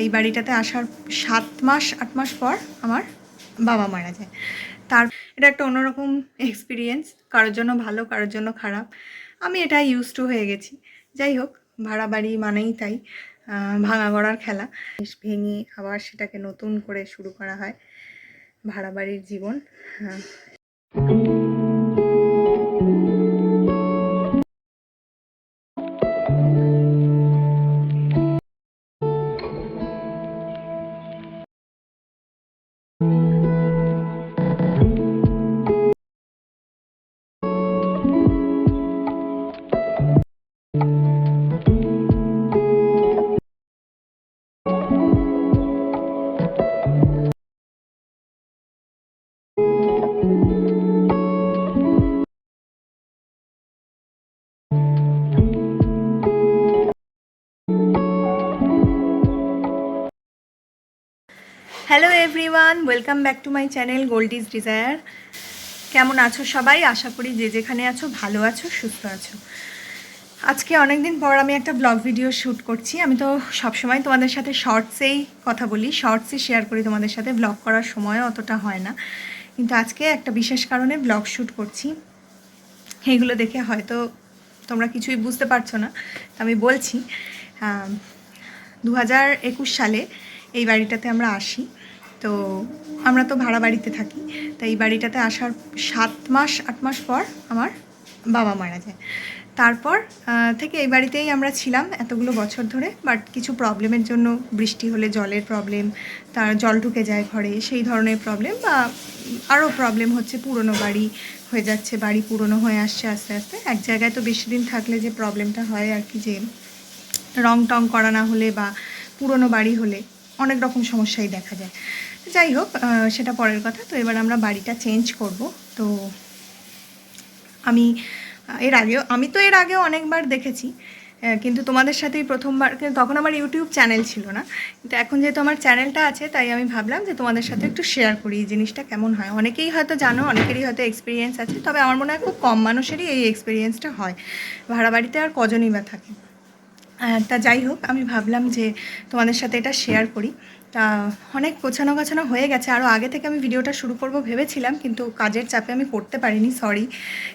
এই বাড়িটাতে আসার 7-8 মাস পর আমার বাবা মারা যায়। এটা একটা অন্যরকম এক্সপিরিয়েন্স, কারোর জন্য ভালো, কারোর জন্য খারাপ। আমি এটা ইউজ টু হয়ে গেছি। যাই হোক, ভাড়া বাড়ি মানেই তাই ভাঙা গড়ার খেলা। ভেঙে আবার সেটাকে নতুন করে শুরু করা হয়, ভাড়া বাড়ির জীবন। Hello everyone, welcome back to my channel Goldie's Desire. কেমন আছো সবাই? আশা করি যে যেখানে আছো ভালো আছো, সুস্থ আছো। আজকে অনেক দিন পর আমি একটা ব্লগ ভিডিও শ্যুট করছি। আমি তো সবসময় তোমাদের সাথে শর্টসেই কথা বলি, শর্টসই শেয়ার করি তোমাদের সাথে, ব্লগ করার সময়ও অতটা হয় না। কিন্তু আজকে একটা বিশেষ কারণে ব্লগ শ্যুট করছি। এইগুলো দেখে হয়তো তোমরা কিছুই বুঝতে পারছো না, আমি বলছি। 2021 সালে এই বাড়িটাতে আমরা আসি। তো আমরা তো ভাড়া বাড়িতে থাকি, তো এই বাড়িটাতে আসার 7-8 মাস পর আমার বাবা মারা যায়। তারপর থেকে এই বাড়িতেই আমরা ছিলাম এতগুলো বছর ধরে। বাট কিছু প্রবলেমের জন্য, বৃষ্টি হলে জলের প্রবলেম, তার জল ঢুকে যায় ঘরে, সেই ধরনের প্রবলেম, বা আরও প্রবলেম হচ্ছে পুরনো বাড়ি হয়ে যাচ্ছে, বাড়ি পুরনো হয়ে আসছে আস্তে আস্তে। এক জায়গায় তো বেশি দিন থাকলে যে প্রবলেমটা হয় আর কি, যে রং টং করা না হলে বা পুরনো বাড়ি হলে অনেক রকম সমস্যাই দেখা যায়। যাই হোক, সেটা পরের কথা। তো এবার আমরা বাড়িটা চেঞ্জ করব। তো আমি এর আগেও অনেকবার দেখেছি, কিন্তু তোমাদের সাথেই প্রথমবার। তখন আমার ইউটিউব চ্যানেল ছিল না, কিন্তু এখন যেহেতু আমার চ্যানেলটা আছে, তাই আমি ভাবলাম যে তোমাদের সাথে একটু শেয়ার করি এই জিনিসটা কেমন হয়। অনেকেই হয়তো জানো, অনেকেরই হয়তো এক্সপিরিয়েন্স আছে, তবে আমার মনে হয় খুব কম মানুষেরই এই এক্সপিরিয়েন্সটা হয়। ভাড়া বাড়িতে আর কজনই বা থাকে। তা যাই হোক, আমি ভাবলাম যে তোমাদের সাথে এটা শেয়ার করি। তা অনেক গোছানো গাছানো হয়ে গেছে, আরও আগে থেকে আমি ভিডিওটা শুরু করব ভেবেছিলাম, কিন্তু কাজের চাপে আমি করতে পারিনি, সরি।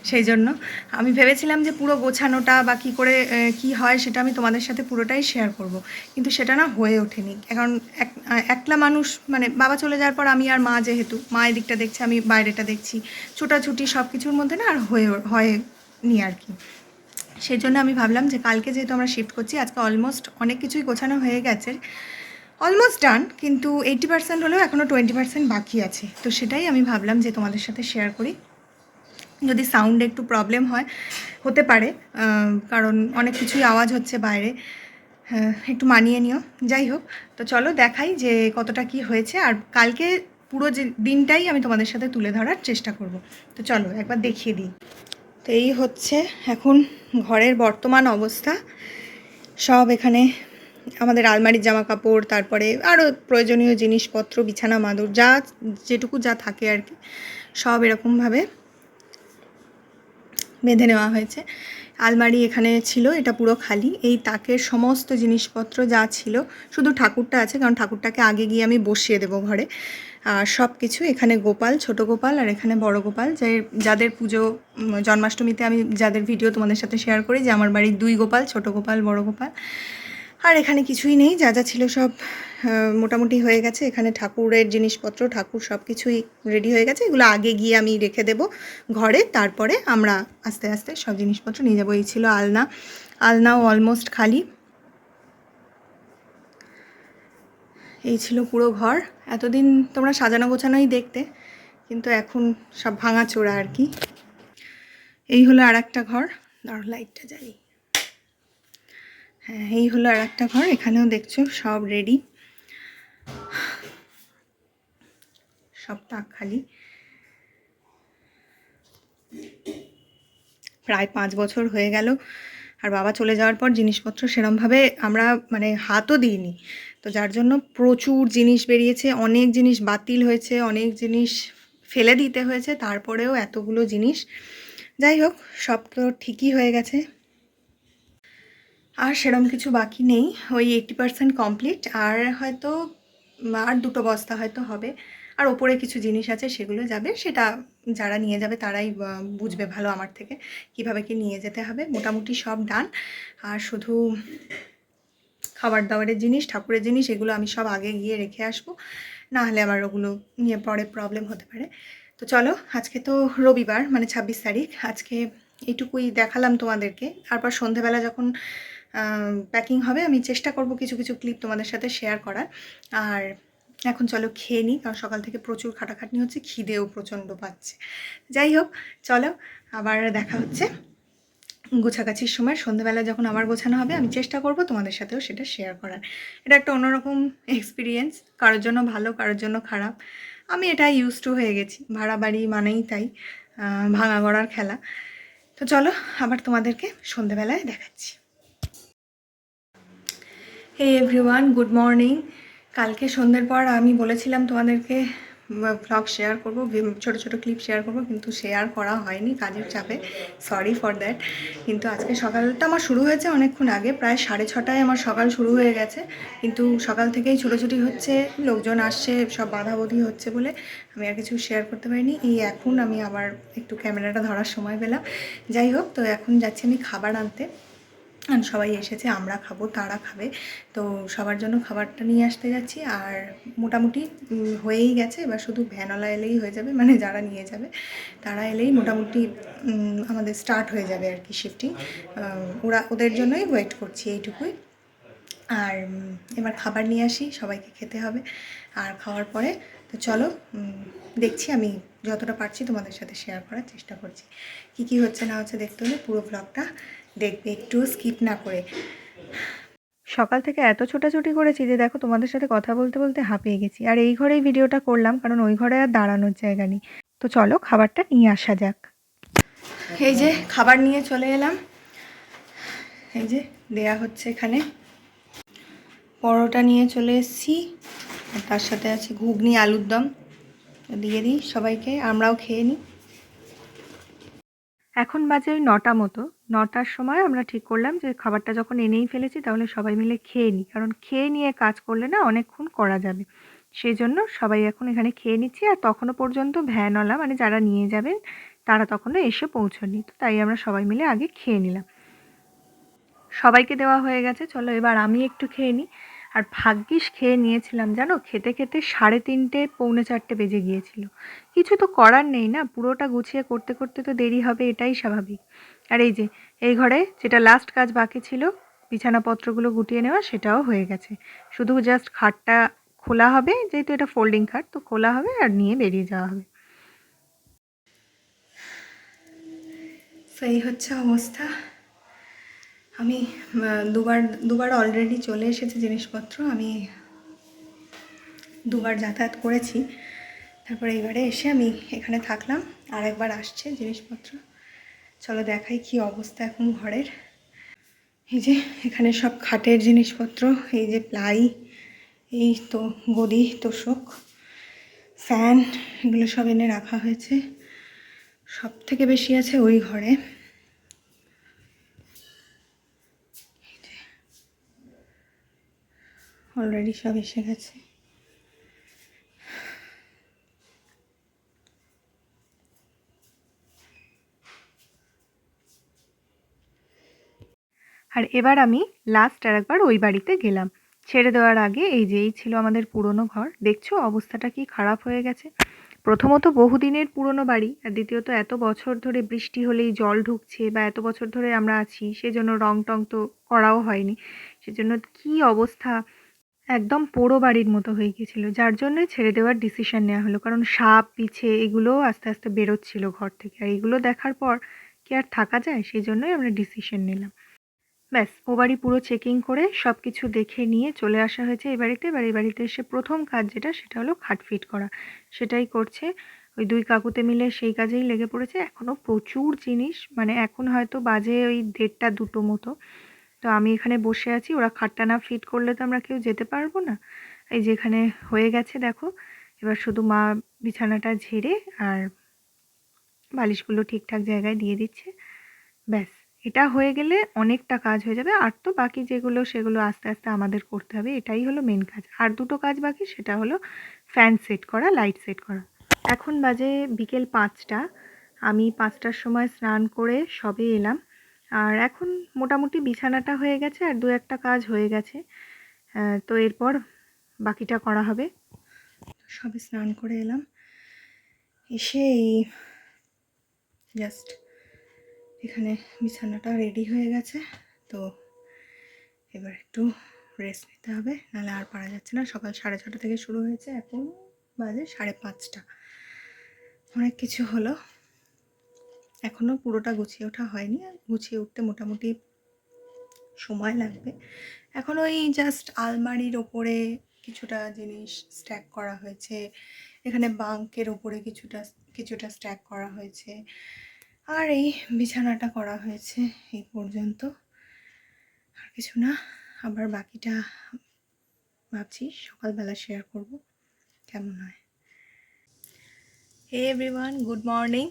সেই জন্য আমি ভেবেছিলাম যে পুরো গোছানোটা বা কী করে কি হয় সেটা আমি তোমাদের সাথে পুরোটাই শেয়ার করব, কিন্তু সেটা না হয়ে ওঠেনি। কারণ একলা মানুষ, মানে বাবা চলে যাওয়ার পর আমি আর মা, যেহেতু মা এদিকটা দেখছে, আমি বাইরেটা দেখছি, ছোটাছুটি সব কিছুর মধ্যে না আর হয়নি আর কি। সেই জন্য আমি ভাবলাম যে কালকে যেহেতু আমরা শিফট করছি, আজকে অলমোস্ট অনেক কিছুই গোছানো হয়ে গেছে, অলমোস্ট ডান, কিন্তু 80% হলেও এখনও 20% বাকি আছে। তো সেটাই আমি ভাবলাম যে তোমাদের সাথে শেয়ার করি। যদি সাউন্ডে একটু প্রবলেম হতে পারে, কারণ অনেক কিছুই আওয়াজ হচ্ছে বাইরে, একটু মানিয়ে নিও। যাই হোক, তো চলো দেখাই যে কতটা কি হয়েছে, আর কালকে পুরো যে দিনটাই আমি তোমাদের সাথে তুলে ধরার চেষ্টা করব। তো চলো একবার দেখিয়ে দিই। তো এই হচ্ছে এখন ঘরের বর্তমান অবস্থা। সব এখানে আমাদের আলমারির জামা কাপড়, তারপরে আরও প্রয়োজনীয় জিনিসপত্র, বিছানা মাদুর, যেটুকু যা থাকে আর কি, সব এরকমভাবে বেঁধে নেওয়া হয়েছে। আলমারি এখানে ছিল, এটা পুরো খালি। এই তাকের সমস্ত জিনিসপত্র যা ছিল, শুধু ঠাকুরটা আছে, কারণ ঠাকুরটাকে আগে গিয়ে আমি বসিয়ে দেবো ঘরে। আর সব কিছু এখানে গোপাল, ছোট গোপাল, আর এখানে বড় গোপাল, যাদের পুজো জন্মাষ্টমীতে আমি যাদের ভিডিও তোমাদের সাথে শেয়ার করি, যে আমার বাড়ির 2 গোপাল, ছোট গোপাল, বড় গোপাল। আর এখানে কিছুই নেই, যা যা ছিল সব মোটামুটি হয়ে গেছে। এখানে ঠাকুরের জিনিসপত্র, ঠাকুর সব কিছুই রেডি হয়ে গেছে। এগুলো আগে গিয়ে আমি রেখে দেব ঘরে, তারপরে আমরা আস্তে আস্তে সব জিনিসপত্র নিয়ে যাবো। এই ছিল আলনাও অলমোস্ট খালি। এই ছিল পুরো ঘর। এতদিন তোমরা সাজানো গোছানোই দেখতে, কিন্তু এখন সব ভাঙাচোরা আর কি। এই হলো আর একটা ঘর, দাঁড়াও লাইটটা জ্বালি। হ্যাঁ, এই হলো আর একটা ঘর। এখানেও দেখছো সব রেডি, সব তাক খালি। প্রায় 5 বছর হয়ে গেল, আর বাবা চলে যাওয়ার পর জিনিসপত্র সেরমভাবে আমরা মানে হাতও দিইনি। তো যার জন্য প্রচুর জিনিস বেরিয়েছে, অনেক জিনিস বাতিল হয়েছে, অনেক জিনিস ফেলে দিতে হয়েছে, তারপরেও এতগুলো জিনিস। যাই হোক, সব তো ঠিকই হয়ে গেছে। আর সেরকম কিছু বাকি নেই, ওই 80% কমপ্লিট। আর হয়তো আর 2টো বস্তা হয়তো হবে। আর ওপরে কিছু জিনিস আছে সেগুলো যাবে, সেটা যারা নিয়ে যাবে তারাই বুঝবে ভালো আমার থেকে কিভাবে কি নিয়ে যেতে হবে। মোটামুটি সব ডান। আর শুধু খাবার দাবারের জিনিস, ঠাকুরের জিনিস, এগুলো আমি সব আগে গিয়ে রেখে আসবো, না হলে আবার ওগুলো নিয়ে পরে প্রবলেম হতে পারে। তো চলো, আজকে তো রবিবার, মানে 26 তারিখ। আজকে এইটুকুই দেখালাম তোমাদেরকে। তারপর সন্ধেবেলা যখন প্যাকিং হবে আমি চেষ্টা করব কিছু কিছু ক্লিপ তোমাদের সাথে শেয়ার করার। আর এখন চলো খেয়ে নিই, কারণ সকাল থেকে প্রচুর খাটাখাটনি হচ্ছে, খিদেও প্রচণ্ড পাচ্ছে। যাই হোক, চলো আবার দেখা হচ্ছে গোছাগাছির সময়। সন্ধ্যেবেলা যখন আমার গোছানো হবে আমি চেষ্টা করব তোমাদের সাথেও সেটা শেয়ার করার। এটা একটা অন্যরকম এক্সপিরিয়েন্স, কারোর জন্য ভালো, কারোর জন্য খারাপ। আমি এটা ইউজ টু হয়ে গেছি, ভাড়া বাড়ি মানেই তাই, ভাঙা গড়ার খেলা। তো চলো আবার তোমাদেরকে সন্ধ্যেবেলায় দেখাচ্ছি। Hey everyone, good morning. কালকে সন্ধ্যের পর আমি বলেছিলাম তোমাদেরকে ভ্লগ শেয়ার করব, ছোটো ছোটো ক্লিপ শেয়ার করব, কিন্তু শেয়ার করা হয়নি কাজের চাপে, সরি ফর দ্যাট। কিন্তু আজকে সকালটা আমার শুরু হয়েছে অনেকক্ষণ আগে, প্রায় 6:30টায় আমার সকাল শুরু হয়ে গেছে। কিন্তু সকাল থেকেই ছোটোছুটি হচ্ছে, লোকজন আসছে, সব বাধাবাধি হচ্ছে বলে আমি আর কিছু শেয়ার করতে পারিনি। এই এখন আমি আবার একটু ক্যামেরাটা ধরার সময় পেলাম। যাই হোক, তো এখন যাচ্ছি আমি খাবার আনতে। সবাই এসেছে, আমরা খাবো, তারা খাবে, তো সবার জন্য খাবারটা নিয়ে আসতে যাচ্ছি। আর মোটামুটি হয়েই গেছে, এবার শুধু ভ্যানওয়ালা এলেই হয়ে যাবে, মানে যারা নিয়ে যাবে তারা এলেই মোটামুটি আমাদের স্টার্ট হয়ে যাবে আর কি শিফটিং। ওদের জন্যই ওয়েট করছি, এইটুকুই। আর এবার খাবার নিয়ে আসি, সবাইকে খেতে হবে। আর খাওয়ার পরে তো চলো দেখছি, আমি যতটা পারছি তোমাদের সাথে শেয়ার করার চেষ্টা করছি। কি হচ্ছে না হচ্ছে দেখতে হলে পুরো ব্লগটা দেখবে, একটু স্কিপ না করে। সকাল থেকে এত ছোটাছুটি করেছি যে দেখো, তোমাদের সাথে কথা বলতে বলতে হাঁপিয়ে গেছি। আর এই ঘরেই ভিডিওটা করলাম, কারণ ওই ঘরে আর দাঁড়ানোর জায়গা নেই। তো চলো খাবারটা নিয়ে আসা যাক। এই যে খাবার নিয়ে চলে এলাম, এই যে দেয়া হচ্ছে এখানে। পরোটা নিয়ে চলে এসেছি, আর তার সাথে আছে ঘুগনি, আলুর দম। দিয়ে দিই সবাইকে, আমরাও খেয়ে নিই। এখন বাজে ওই 9টা মতো। 9টার সময় আমরা ঠিক করলাম যে খাবারটা যখন এনেই ফেলেছি তাহলে সবাই মিলে খেয়ে নিই, কারণ খেয়ে নিয়ে কাজ করলে না অনেকক্ষণ করা যাবে। সেই জন্য সবাই এখন এখানে খেয়ে নিচ্ছি। আর তখনও পর্যন্ত ভ্যানওয়ালা, মানে যারা নিয়ে যাবেন তারা তখনও এসে পৌঁছাননি, তো তাই আমরা সবাই মিলে আগে খেয়ে নিলাম। সবাইকে দেওয়া হয়ে গেছে, চলো এবার আমি একটু খেয়ে নিই। আর ভাগ্যিস খেয়ে নিয়েছিলাম জানো, খেতে খেতে 3:30 পৌনে 4টে বেজে গিয়েছিল। কিছু তো করার নেই না, পুরোটা গুছিয়ে করতে করতে তো দেরি হবে, এটাই স্বাভাবিক। আর এই যে এই ঘরে যেটা লাস্ট কাজ বাকি ছিল, বিছানাপত্রগুলো গুটিয়ে নেওয়া, সেটাও হয়ে গেছে। শুধু জাস্ট খাটটা খোলা হবে, যেহেতু এটা ফোল্ডিং খাট, তো খোলা হবে আর নিয়ে বেরিয়ে যাওয়া হবে। সেই হচ্ছে অবস্থা। আমি দুবার দুবার অলরেডি চলে এসেছে জিনিসপত্র, আমি দুবার যাতায়াত করেছি। তারপরে এইবারে এসে আমি এখানে থাকলাম, আর একবার আসছে জিনিসপত্র। চলো দেখাই কি অবস্থা এখন ঘরের। এই যে এখানে সব খাটের জিনিসপত্র, এই যে প্লাই, এই তো গদি, তোশক, ফ্যান, এগুলো সব এনে রাখা হয়েছে। সব থেকে বেশি আছে ওই ঘরে। অলরেডি সব এসে গেছে। আর এবার আমি লাস্ট আর একবার ওই বাড়িতে গেলাম ছেড়ে দেওয়ার আগে। এই যে এই ছিল আমাদের পুরনো ঘর, দেখছো অবস্থাটা কি খারাপ হয়ে গেছে। প্রথমত বহুদিনের পুরনো বাড়ি, আর দ্বিতীয়ত এত বছর ধরে বৃষ্টি হলেই জল ঢুকছে, বা এত বছর ধরে আমরা আছি, সেজন্য রং টং তো করাও হয়নি, সেজন্য কি অবস্থা, একদম পোড়ো বাড়ির মতো হয়ে গিয়েছিল। যার জন্যই ছেড়ে দেওয়ার ডিসিশন নেওয়া হলো, কারণ সাপ পিছে এগুলোও আস্তে আস্তে বেরোচ্ছিল ঘর থেকে, আর এগুলো দেখার পর কি আর থাকা যায়, সেই জন্যই আমরা ডিসিশন নিলাম। ব্যাস, ও বাড়ি পুরো চেকিং করে সব কিছু দেখে নিয়ে চলে আসা হয়েছে এই বাড়িতে। এবার এই বাড়িতে এসে প্রথম কাজ যেটা, সেটা হলো খাট ফিট করা, সেটাই করছে ওই দুই কাকুতে মিলে, সেই কাজেই লেগে পড়েছে। এখনও প্রচুর জিনিস, মানে এখন হয়তো বাজে ওই 1:30 2টো মতো। তো আমি এখানে বসে আছি, ওরা খাটটা না ফিট করলে তো আমরা কেউ যেতে পারবো না। এই যে এখানে হয়ে গেছে দেখো, এবার শুধু মা বিছানাটা ঝেড়ে আর বালিশগুলো ঠিকঠাক জায়গায় দিয়ে দিচ্ছে, ব্যাস এটা হয়ে গেলে অনেকটা কাজ হয়ে যাবে। আর তো বাকি যেগুলো সেগুলো আস্তে আস্তে আমাদের করতে হবে, এটাই হলো মেন কাজ। আর দুটো কাজ বাকি, সেটা হলো ফ্যান সেট করা, লাইট সেট করা। এখন বাজে বিকেল 5টা। আমি 5টার সময় স্নান করে সবে এলাম। আর এখন মোটামুটি বিছানাটা হয়ে গেছে আর দু একটা কাজ হয়ে গেছে। তো এরপর বাকিটা করা হবে। সবে স্নান করে এলাম, এসে এই জাস্ট এখানে বিছানাটা রেডি হয়ে গেছে। তো এবার একটু রেস্ট নিতে হবে, নাহলে আর পারা যাচ্ছে না। সকাল 6:30 থেকে শুরু হয়েছে, এখন বাজে 5:30। অনেক কিছু হলো, এখনও পুরোটা গুছিয়ে ওঠা হয়নি। গুছিয়ে উঠতে মোটামুটি সময় লাগবে। এখন ওই জাস্ট আলমারির ওপরে কিছুটা জিনিস স্ট্যাক করা হয়েছে, এখানে বাঙ্কের ওপরে কিছুটা স্ট্যাক করা হয়েছে, আর এই বিছানাটা করা হয়েছে এই পর্যন্ত, আর কিছু না। আবার বাকিটা ভাবছি সকালবেলা শেয়ার করব, কেমন হয়। Hey everyone, good morning.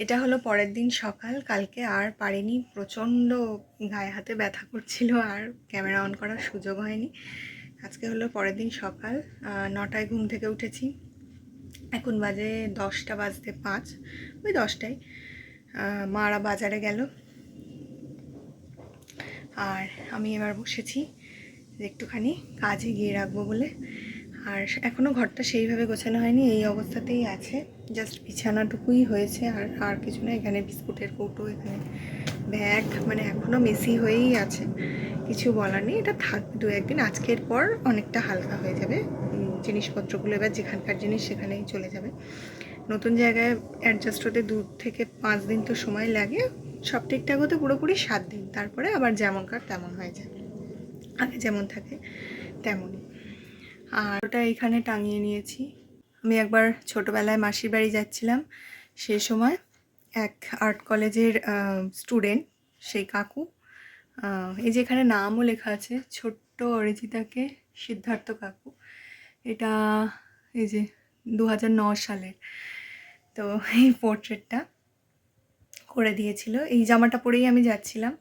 এটা হলো পরের দিন সকাল। কালকে আর পারিনি, প্রচণ্ড গায়ে হাতে ব্যথা করছিল, আর ক্যামেরা অন করার সুযোগ হয়নি। আজকে হলো পরের দিন সকাল, 9টায় ঘুম থেকে উঠেছি। এখন বাজে 10টা বাজতে 5, ওই 10টায়। মারা বাজারে গেল, আর আমি এবার বসেছি যে একটুখানি কাজে গিয়ে রাখবো বলে। আর এখনও ঘরটা সেইভাবে গোছানো হয়নি, এই অবস্থাতেই আছে। জাস্ট বিছানাটুকুই হয়েছে, আর কিছু না। এখানে বিস্কুটের কৌটো, এখানে ব্যাগ, মানে এখনও মেসি হয়েই আছে। কিছু বলার নেই, এটা থাকবে 2-1 দিন। আজকের পর অনেকটা হালকা হয়ে যাবে জিনিসপত্রগুলো। এবার যেখানকার জিনিস সেখানেই চলে যাবে। নতুন জায়গায় অ্যাডজাস্ট হতে 2 থেকে 5 দিন তো সময় লাগে। সব ঠিকঠাক হতে পুরোপুরি 7 দিন, তারপরে আবার যেমনকার তেমন হয়ে যায়, আগে যেমন থাকে তেমনই। আর ওটা এখানে টাঙিয়ে নিয়েছি। আমি একবার ছোটোবেলায় মাসির বাড়ি যাচ্ছিলাম, সেই সময় এক আর্ট কলেজের স্টুডেন্ট, সেই কাকু, এই যে এখানে নামও লেখা আছে, ছোট্ট অরিজিতাকে সিদ্ধার্থ কাকু। এটা এই যে 2009 সালের। তো এই পোর্ট্রেটটা করে দিয়েছিল, এই জামাটা পরেই আমি যাচ্ছিলাম।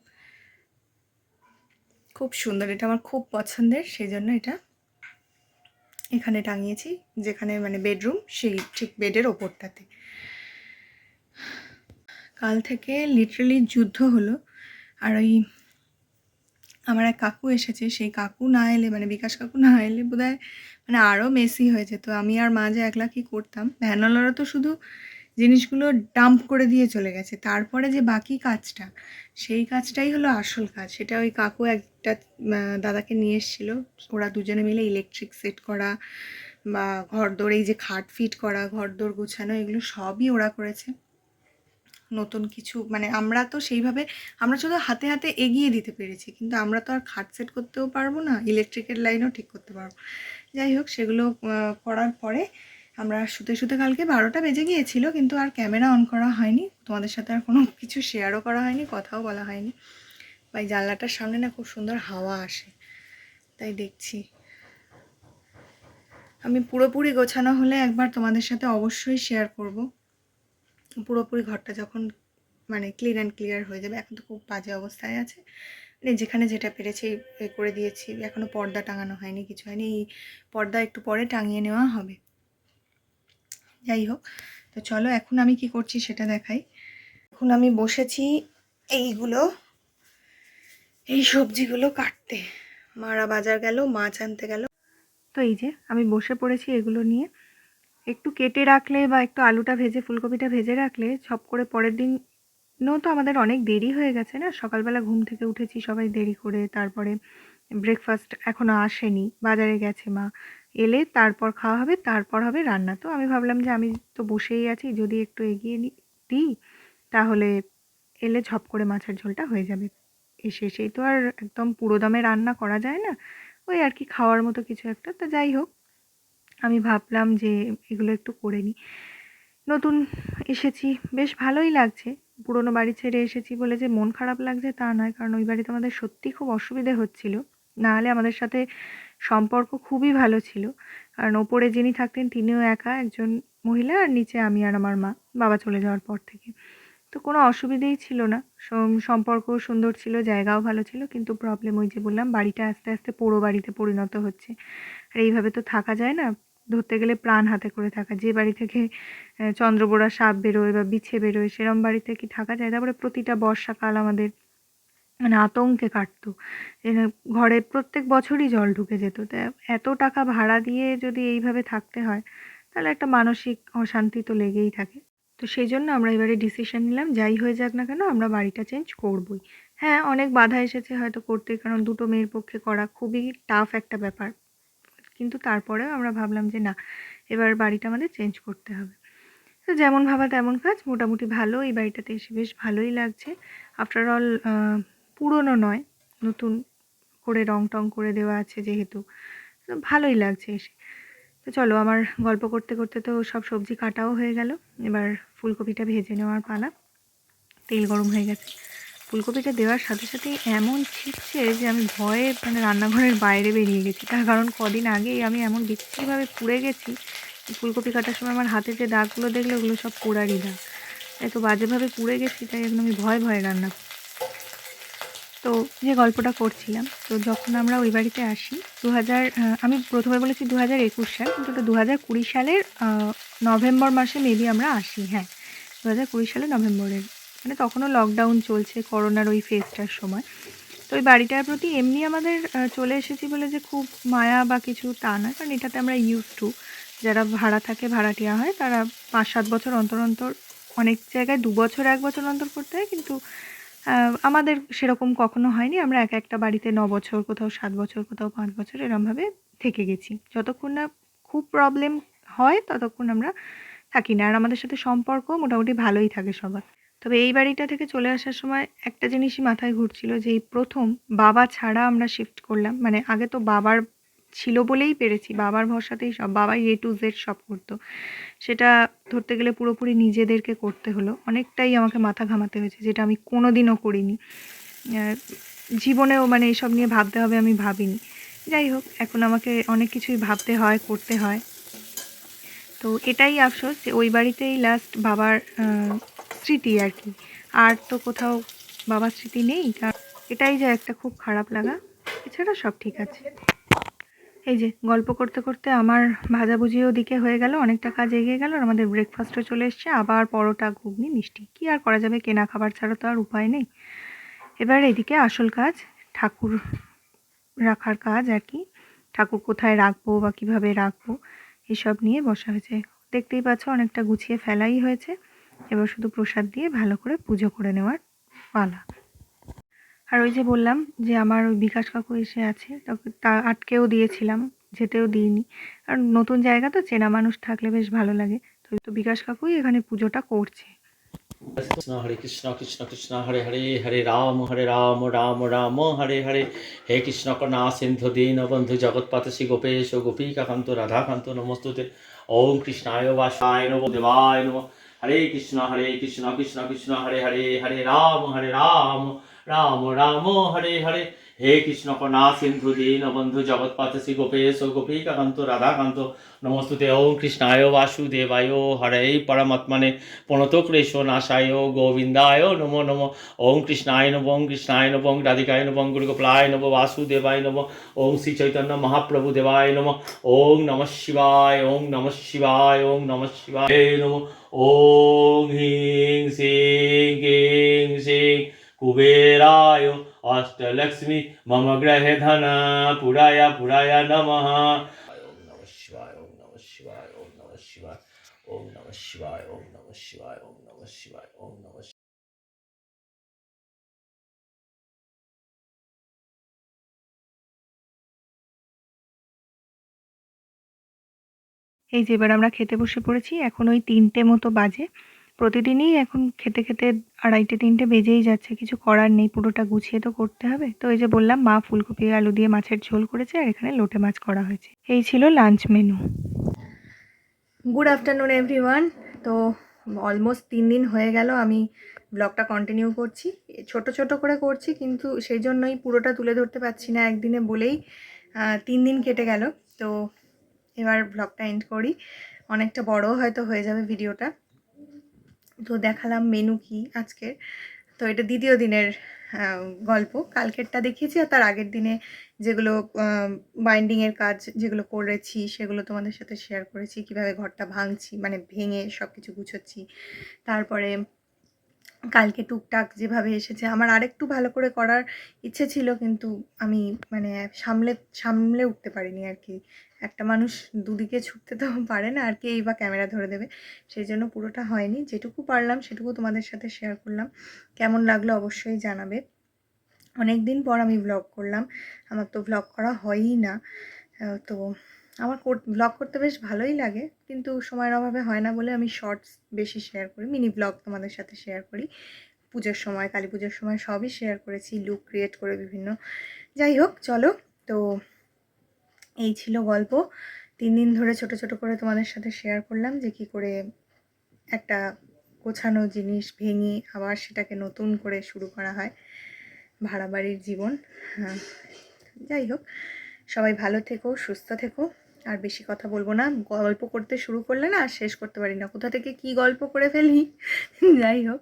খুব সুন্দর, এটা আমার খুব পছন্দের, সেই জন্য এটা এখানে টাঙিয়েছি, যেখানে মানে বেডরুম, সেই ঠিক বেডের ওপরটাতে। কাল থেকে লিটারালি যুদ্ধ হলো। আর ওই আমার এক কাকু এসেছে, সেই কাকু না এলে, মানে বিকাশ কাকু না এলে বোধহয় মানে আরও মেসি হয়ে যেত। আমি আর মা যে একলা কী করতাম। ভ্যানওয়ালারা তো শুধু জিনিসগুলো ডাম্প করে দিয়ে চলে গেছে, তারপরে যে বাকি কাজটা, সেই কাজটাই হলো আসল কাজ। সেটা ওই কাকু একটা দাদাকে নিয়ে এসেছিলো, ওরা দুজনে মিলে ইলেকট্রিক সেট করা বা ঘরদোর, এই যে খাট ফিট করা, ঘরদোর গোছানো, এগুলো সবই ওরা করেছে। নতুন কিছু মানে আমরা তো সেইভাবে, আমরা শুধু হাতে হাতে এগিয়ে দিতে পেরেছি, কিন্তু আমরা তো আর খাট সেট করতেও পারবো না, ইলেকট্রিকের লাইনও ঠিক করতে পারবো। যাই হোক, সেগুলো করার পরে আমরা শুতে শুতে কালকে 12টা বেজে গিয়েছিল, কিন্তু আর ক্যামেরা অন করা হয়নি, তোমাদের সাথে আর কোনো কিছু শেয়ারও করা হয়নি, কথাও বলা হয়নি। বা এই জানলাটার সামনে না খুব সুন্দর হাওয়া আসে, তাই দেখছি। আমি পুরোপুরি গোছানো হলে একবার তোমাদের সাথে অবশ্যই শেয়ার করব, পুরোপুরি ঘরটা যখন মানে ক্লিয়ার হয়ে যাবে। এখন তো খুব বাজে অবস্থায় আছে, মানে যেখানে যেটা পেরেছি করে দিয়েছি। এখনও পর্দা টাঙানো হয়নি, কিছু হয়নি। এই পর্দা একটু পরে টাঙিয়ে নেওয়া হবে। যাই হোক, তো চলো এখন আমি কি করছি সেটা দেখাই। এখন আমি বসেছি এই সবজিগুলো কাটতে। মারা বাজার গেল, মাছ আনতে গেল। তো এই যে আমি বসে পড়েছি এগুলো নিয়ে। একটু কেটে রাখলে বা একটু আলুটা ভেজে, ফুলকপিটা ভেজে রাখলে ছপ করে পরের দিনও তো আমাদের অনেক দেরি হয়ে গেছে না। সকালবেলা ঘুম থেকে উঠেছি সবাই দেরি করে, তারপরে ব্রেকফাস্ট এখনও আসেনি, বাজারে গেছে মা, এলে তারপর খাওয়া হবে, তারপর হবে রান্না। তো আমি ভাবলাম যে আমি তো বসেই আছি, যদি একটু এগিয়ে দিই তাহলে এলে ঝপ করে মাছের ঝোলটা হয়ে যাবে। এসেই তো আর একদম পুরো দমে রান্না করা যায় না, ওই আর কি খাওয়ার মতো কিছু একটা। তো যাই হোক, আমি ভাবলাম যে এগুলো একটু করে নিই। নতুন এসেছি, বেশ ভালোই লাগছে। পুরনো বাড়ি ছেড়ে এসেছি বলে যে মন খারাপ লাগছে তা নয়, কারণ ওই বাড়িতে আমাদের সত্যিই খুব অসুবিধে হচ্ছিল। না হলে আমাদের সাথে সম্পর্ক খুবই ভালো ছিল, কারণ ওপরে যিনি থাকতেন তিনিও একা একজন মহিলা, আর নিচে আমি আর আমার মা, বাবা চলে যাওয়ার পর থেকে। তো কোনো অসুবিধেই ছিল না, সম্পর্কও সুন্দর ছিল, জায়গাও ভালো ছিল, কিন্তু প্রবলেম ওই যে বললাম বাড়িটা আস্তে আস্তে পোড়ো বাড়িতে পরিণত হচ্ছে। আর এইভাবে তো থাকা যায় না, ধরতে গেলে প্রাণ হাতে করে থাকা। যে বাড়ি থেকে চন্দ্রবোড়া সাপ বেরোয় বা বিছে বেরোয় সেরম বাড়িতে কি থাকা যায়? তারপরে প্রতিটা বর্ষাকাল আমাদের মানে আতঙ্কে কাটতো। ঘরে প্রত্যেক বছরই জল ঢুকে যেত। তা এত টাকা ভাড়া দিয়ে যদি এইভাবে থাকতে হয়, তাহলে একটা মানসিক অশান্তি তো লেগেই থাকে। তো সেই জন্য আমরা এবারে ডিসিশন নিলাম, যাই হয়ে যাক না কেন আমরা বাড়িটা চেঞ্জ করবই। হ্যাঁ, অনেক বাধা এসেছে হয়তো করতে, কারণ দুটো মেয়ের পক্ষে করা খুবই টাফ একটা ব্যাপার। কিন্তু তারপরেও আমরা ভাবলাম যে না, এবার বাড়িটা আমাদের চেঞ্জ করতে হবে। তো যেমন ভাবা তেমন কাজ, মোটামুটি ভালো, এই বাড়িটাতে এসে বেশ ভালোই লাগছে। আফটার অল পুরনো নয়, নতুন করে রং টং করে দেওয়া আছে যেহেতু, তো ভালোই লাগছে এসে। তো চলো, আমার গল্প করতে করতে তো সব সবজি কাটাও হয়ে গেল, এবার ফুলকপিটা ভেজে নেওয়ার পালা। তেল গরম হয়ে গেছে, ফুলকপিটা দেওয়ার সাথে সাথেই এমন ছিটছে যে আমি ভয়ে মানে রান্নাঘরের বাইরে বেরিয়ে গেছি। তার কারণ কদিন আগেই আমি এমন বিচ্ছিরিভাবে পুড়ে গেছি, ফুলকপি কাটার সময় আমার হাতে যে দাগগুলো দেখলে ওগুলো সব পোড়ারই দাগ। এত বাজেভাবে পুড়ে গেছি, তাই এখন আমি ভয়ে ভয়ে রান্না করি। তো যে গল্পটা করছিলাম, তো যখন আমরা ওই বাড়িতে আসি আমি প্রথমে বলেছি 2021 সাল, কিন্তু ওটা 2020 সালের নভেম্বর মাসে মেবি আমরা আসি। হ্যাঁ, 2020 সালে নভেম্বরের, মানে তখনও লকডাউন চলছে, করোনার ওই ফেজটার সময়। তো ওই বাড়িটার প্রতি এমনি আমাদের চলে এসেছি বলে যে খুব মায়া বা কিছু তা না, কারণ এটাতে আমরা ইউজ টু। যারা ভাড়া থাকে, ভাড়াটিয়া হয়, তারা 5-7 বছর অন্তর অন্তর, অনেক জায়গায় 2 বছর 1 বছর অন্তর করতে হয়, কিন্তু আমাদের সেরকম কখনো হয়নি। আমরা একটা বাড়িতে 9 বছর, কোথাও 7 বছর, কোথাও 5 বছর এরমভাবে থেকে গেছি। যতক্ষণ না খুব প্রবলেম হয় ততক্ষণ আমরা থাকি না, আর আমাদের সাথে সম্পর্ক মোটামুটি ভালোই থাকে সবার। তবে এই বাড়িটা থেকে চলে আসার সময় একটা জিনিসই মাথায় ঘুরছিল যে এই প্রথম বাবা ছাড়া আমরা শিফট করলাম। মানে আগে তো বাবার ছিল বলেই পেরেছি, বাবার ভরসাতেই সব, বাবাই A to Z সব করতো। সেটা ধরতে গেলে পুরোপুরি নিজেদেরকে করতে হলো, অনেকটাই আমাকে মাথা ঘামাতে হয়েছে, যেটা আমি কোনোদিনও করিনি। জীবনেও মানে এইসব নিয়ে ভাবতে হবে আমি ভাবিনি। যাই হোক, এখন আমাকে অনেক কিছুই ভাবতে হয়, করতে হয়। তো এটাই আফসোস যে ওই বাড়িতেই লাস্ট বাবার স্মৃতি আর কি, আর তো কোথাও বাবার স্মৃতি নেই। এটাই যে একটা খুব খারাপ লাগা, এছাড়া সব ঠিক আছে। এই যে গল্প করতে করতে আমার ভাজাভুজিও দিকে হয়ে গেল, অনেকটা কাজ এগিয়ে গেল, আর আমাদের ব্রেকফাস্টও চলে এসছে, আবার পরোটা, ঘুগনি, মিষ্টি। কি আর করা যাবে, কেনা খাবার ছাড়া তো আর উপায় নেই। এবার এদিকে আসল কাজ, ঠাকুর রাখার কাজ আর কি। ঠাকুর কোথায় রাখবো বা কীভাবে রাখবো এসব নিয়ে বসা হয়েছে। দেখতেই পাচ্ছ অনেকটা গুছিয়ে ফেলাই হয়েছে, এবার শুধু প্রসাদ দিয়ে ভালো করে পুজো করে নেওয়ার পালা। আর ওই যে বললাম যে আমার ওই বিকাশ কাকু এসে আছে, তা আটকেও দিয়েছিলাম, যেতেও দিইনি, কারণ নতুন জায়গা তো, চেনা মানুষ থাকলে বেশ ভালো লাগে। তো বিকাশ কাকুই এখানে পুজোটা করছে। कृष्ण हरे कृष्ण कृष्ण कृष्ण हरे हरे हरे राम राम राम हरे हरे हे कृष्ण करुणा सिंधु दीन बंधु जगतपथ श्री गोपेश गोपीकांत राधाकांत नमस्तुते ओम कृष्णाय वासाय नमो देवाय नमो हरे कृष्ण कृष्ण कृष्ण हरे हरे हरे राम राम राम हरे हरे हे कृष्ण करुणा सिंधु दीन बंधु जगतपथ श्री गोपेश गोपीकांत राधाकांत नमस्तुते ओम कृष्णाय वासुदेवाय हरे परमात्मने प्रणतक्लेश नाशाय गोविंदाय नमो नमो ओम कृष्णाय नमो राधिकाय नमो गुरुगोपालाय नमो वासुदेवाय नमो ओम श्री चैतन्य महाप्रभु देवाय नमो ओम नमः शिवाय ओम नमः शिवाय ओम नमः शिवाय नमो ओम ह्रीं श्रीं क्लीं श्रीं कुबेराय अष्टलक्ष्मी मम गृहे धन पुराय नमः ओम नमः शिवाय ओम नमः शिवाय ओम नमः शिवाय ओम नमः शिवाय ओम नमः शिवाय ओम नमः शिवाय ओम नमः এই যে এবার আমরা খেতে বসে পড়েছি, এখন ওই 3টে মতো বাজে। প্রতিদিনই এখন খেতে খেতে 2:30-3টে বেজেই যাচ্ছে, কিছু করার নেই, পুরোটা গুছিয়ে তো করতে হবে। তো এই যে বললাম, মা ফুলকপি আলু দিয়ে মাছের ঝোল করেছে, আর এখানে লোটে মাছ করা হয়েছে। এই ছিল lunch menu. Good afternoon everyone. তো অলমোস্ট 3 দিন হয়ে গেল আমি ব্লগটা কন্টিনিউ করছি, ছোট ছোট করে করছি, কিন্তু সেই জন্যই পুরোটা তুলে ধরতে পারছি না একদিনে বলেই 3 দিন কেটে গেল। তো এবার ব্লগটা এন্ড করি, অনেকটা বড় হয়তো হয়ে যাবে ভিডিওটা। তো দেখালাম মেনু কি আজকের। তো এটা দ্বিতীয় দিনের গল্প। কালকেরটা দেখিয়েছি আর তার আগের দিনে যেগুলো বাইন্ডিংয়ের কাজ যেগুলো করেছি সেগুলো তোমাদের সাথে শেয়ার করেছি, কিভাবে ঘরটা ভাঙছি মানে ভেঙে সব কিছু গুছোচ্ছি। তারপরে কালকে টুকটাক যেভাবে এসেছে, আমার আরেকটু ভালো করে করার ইচ্ছে ছিল, কিন্তু আমি মানে সামলে উঠতে পারিনি আর কি। একটা মানুষ দুদিকে ছুটতে তো পারে না, আর কেই বা ক্যামেরা ধরে দেবে, সেই জন্য পুরোটা হয়নি। যেটুকু পারলাম সেটুকু তোমাদের সাথে শেয়ার করলাম। কেমন লাগলো অবশ্যই জানাবে। অনেক দিন পর আমি ব্লগ করলাম, আমার তো ব্লগ করা হয়ই না। তো আমার ব্লগ করতে বেশ ভালোই লাগে, কিন্তু সময়ের অভাবে হয় না বলে আমি শর্টস বেশি শেয়ার করি, মিনি ব্লগ তোমাদের সাথে শেয়ার করি। পুজোর সময়, কালী পুজোর সময় সবই শেয়ার করেছি, লুক ক্রিয়েট করে বিভিন্ন। যাই হোক, চলো। তো এই ছিল গল্প। 3 দিন ধরে ছোট ছোট করে তোমাদের সাথে শেয়ার করলাম যে কী করে একটা গোছানো জিনিস ভেঙে আবার সেটাকে নতুন করে শুরু করা হয়, ভাড়া বাড়ির জীবন। হ্যাঁ, যাই হোক, সবাই ভালো থেকো, সুস্থ থেকো। আর বেশি কথা বলবো না, গল্প করতে শুরু করলে না আর শেষ করতে পারি না, কোথা থেকে কি গল্প করে ফেলি। যাই হোক,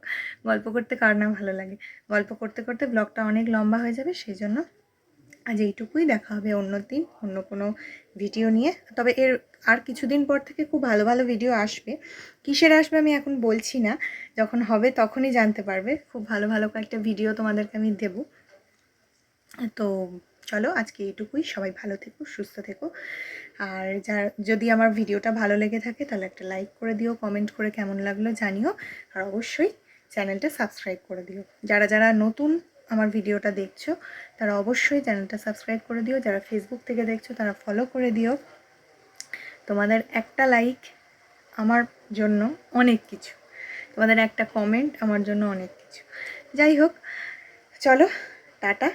গল্প করতে কার না ভালো লাগে। গল্প করতে করতে ব্লগটা অনেক লম্বা হয়ে যাবে, সেই জন্য আজ এইটুকুই। দেখা হবে অন্য দিন অন্য কোনো ভিডিও নিয়ে। তবে এর আর কিছুদিন পর থেকে খুব ভালো ভালো ভিডিও আসবে। কিসের আসবে আমি এখন বলছি না, যখন হবে তখনই জানতে পারবে। খুব ভালো ভালো কয়েকটা ভিডিও তোমাদেরকে আমি দেবো। তো চলো, আজকে এইটুকুই। সবাই ভালো থেকো, সুস্থ থেকো। আর যদি আমার ভিডিওটা ভালো লেগে থাকে তাহলে একটা লাইক করে দিও, কমেন্ট করে কেমন লাগলো জানিও। আর অবশ্যই চ্যানেলটা সাবস্ক্রাইব করে দিও। যারা যারা নতুন আমার ভিডিওটা দেখছো তারা অবশ্যই চ্যানেলটা সাবস্ক্রাইব করে দিও। যারা ফেসবুক থেকে দেখছো তারা ফলো করে দিও। তোমাদের একটা লাইক আমার জন্য অনেক কিছু, তোমাদের একটা কমেন্ট আমার জন্য অনেক কিছু। যাই হোক, চলো, টাটা।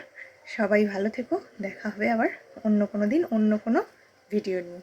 সবাই ভালো থেকো। দেখা হবে আবার অন্য কোনো দিন অন্য কোনো ভিডিও নিয়ে।